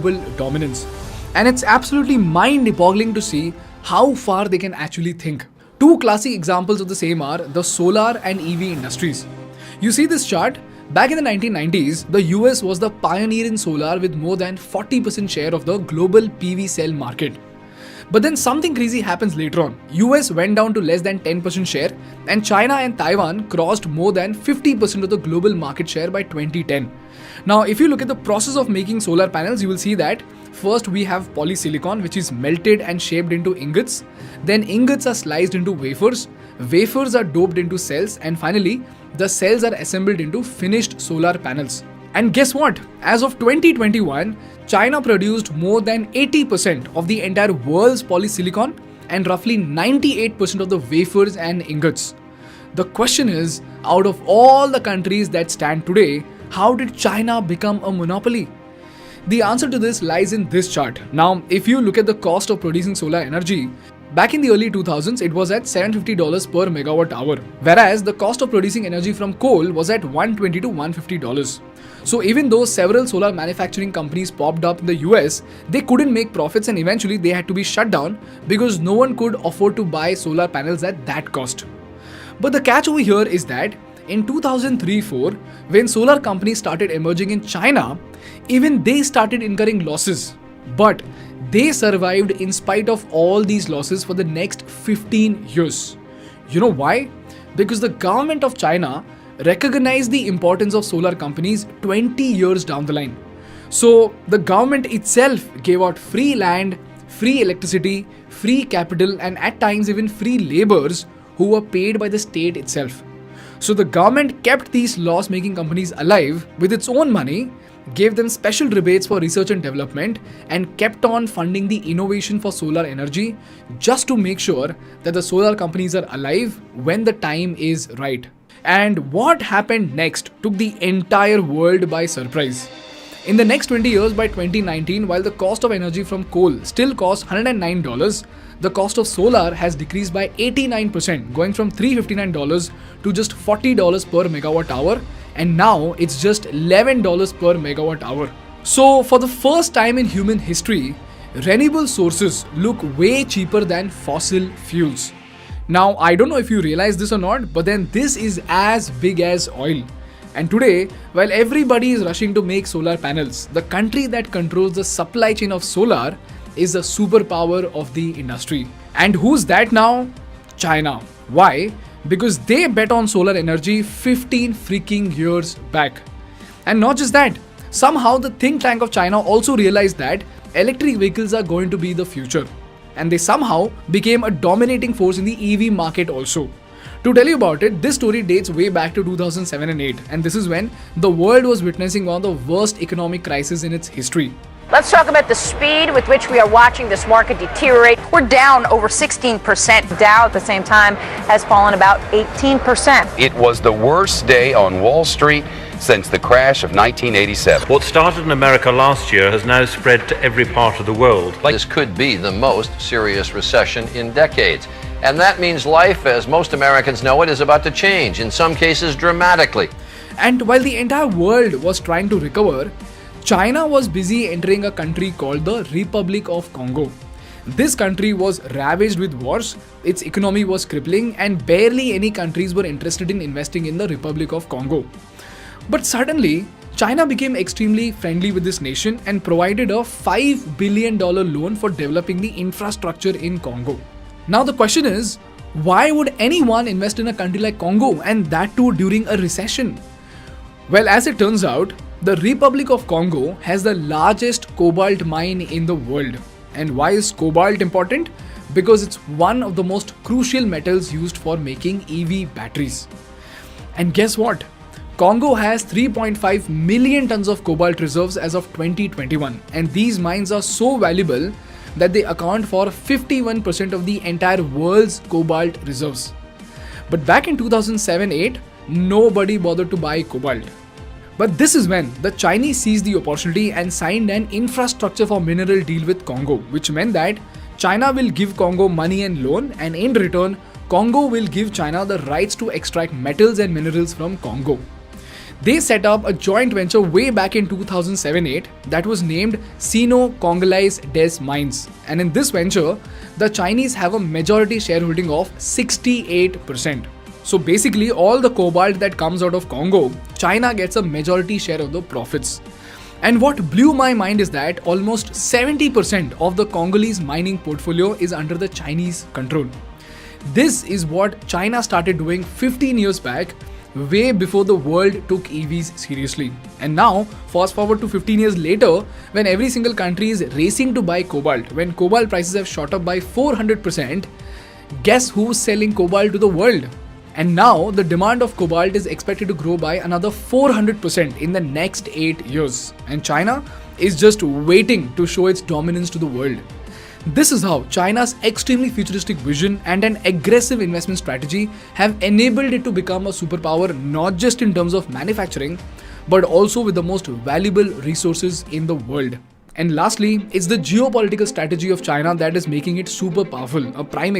global dominance. And it's absolutely mind-boggling to see how far they can actually think. Two classic examples of the same are the solar and EV industries. You see this chart? Back in the 1990s, the US was the pioneer in solar with more than 40% share of the global PV cell market. But then something crazy happens later on. US went down to less than 10% share, and China and Taiwan crossed more than 50% of the global market share by 2010. Now, if you look at the process of making solar panels, you will see that first we have polysilicon, which is melted and shaped into ingots. Then ingots are sliced into wafers. Wafers are doped into cells, and finally, the cells are assembled into finished solar panels. And guess what? As of 2021, China produced more than 80% of the entire world's polysilicon and roughly 98% of the wafers and ingots. The question is, out of all the countries that stand today, how did China become a monopoly? The answer to this lies in this chart. Now, if you look at the cost of producing solar energy, back in the early 2000s, it was at $750 per megawatt hour, whereas the cost of producing energy from coal was at $120 to $150. So even though several solar manufacturing companies popped up in the US, they couldn't make profits and eventually they had to be shut down because no one could afford to buy solar panels at that cost. But the catch over here is that in 2003-04, when solar companies started emerging in China, even they started incurring losses. But they survived in spite of all these losses for the next 15 years. You know why? Because the government of China recognized the importance of solar companies 20 years down the line. So the government itself gave out free land, free electricity, free capital, and at times even free laborers who were paid by the state itself. So the government kept these loss-making companies alive with its own money, gave them special rebates for research and development, and kept on funding the innovation for solar energy just to make sure that the solar companies are alive when the time is right. And what happened next took the entire world by surprise. In the next 20 years, by 2019, while the cost of energy from coal still costs $109, the cost of solar has decreased by 89%, going from $359 to just $40 per megawatt hour, and now it's just $11 per megawatt hour. So for the first time in human history, renewable sources look way cheaper than fossil fuels. Now, I don't know if you realize this or not, but then this is as big as oil. And today, while everybody is rushing to make solar panels, the country that controls the supply chain of solar is the superpower of the industry. And who's that now? China. Why? Because they bet on solar energy 15 freaking years back. And not just that, somehow the think tank of China also realized that electric vehicles are going to be the future. And they somehow became a dominating force in the EV market also. To tell you about it, this story dates way back to 2007 and 8, and this is when the world was witnessing one of the worst economic crises in its history. Let's talk about the speed with which we are watching this market deteriorate. We're down over 16%. Dow at the same time has fallen about 18%. It was the worst day on Wall Street since the crash of 1987. What started in America last year has now spread to every part of the world. This could be the most serious recession in decades. And that means life, as most Americans know it, is about to change, in some cases dramatically. And while the entire world was trying to recover, China was busy entering a country called the Republic of Congo. This country was ravaged with wars, its economy was crippling, and barely any countries were interested in investing in the Republic of Congo. But suddenly, China became extremely friendly with this nation and provided a $5 billion loan for developing the infrastructure in Congo. Now the question is, why would anyone invest in a country like Congo, and that too during a recession? Well, as it turns out, the Republic of Congo has the largest cobalt mine in the world. And why is cobalt important? Because it's one of the most crucial metals used for making EV batteries. And guess what? Congo has 3.5 million tons of cobalt reserves as of 2021, and these mines are so valuable that they account for 51% of the entire world's cobalt reserves. But back in 2007-8, nobody bothered to buy cobalt. But this is when the Chinese seized the opportunity and signed an infrastructure for mineral deal with Congo, which meant that China will give Congo money and loan, and in return, Congo will give China the rights to extract metals and minerals from Congo. They set up a joint venture way back in 2007-8 that was named Sino-Congolese des Mines. And in this venture, the Chinese have a majority shareholding of 68%. So basically, all the cobalt that comes out of Congo, China gets a majority share of the profits. And what blew my mind is that almost 70% of the Congolese mining portfolio is under the Chinese control. This is what China started doing 15 years back, way before the world took EVs seriously. And now, fast forward to 15 years later, when every single country is racing to buy cobalt, when cobalt prices have shot up by 400%, guess who's selling cobalt to the world? And now, the demand of cobalt is expected to grow by another 400% in the next 8 years. And China is just waiting to show its dominance to the world. This is how China's extremely futuristic vision and an aggressive investment strategy have enabled it to become a superpower, not just in terms of manufacturing, but also with the most valuable resources in the world. And lastly, it's the geopolitical strategy of China that is making it super powerful. A prime example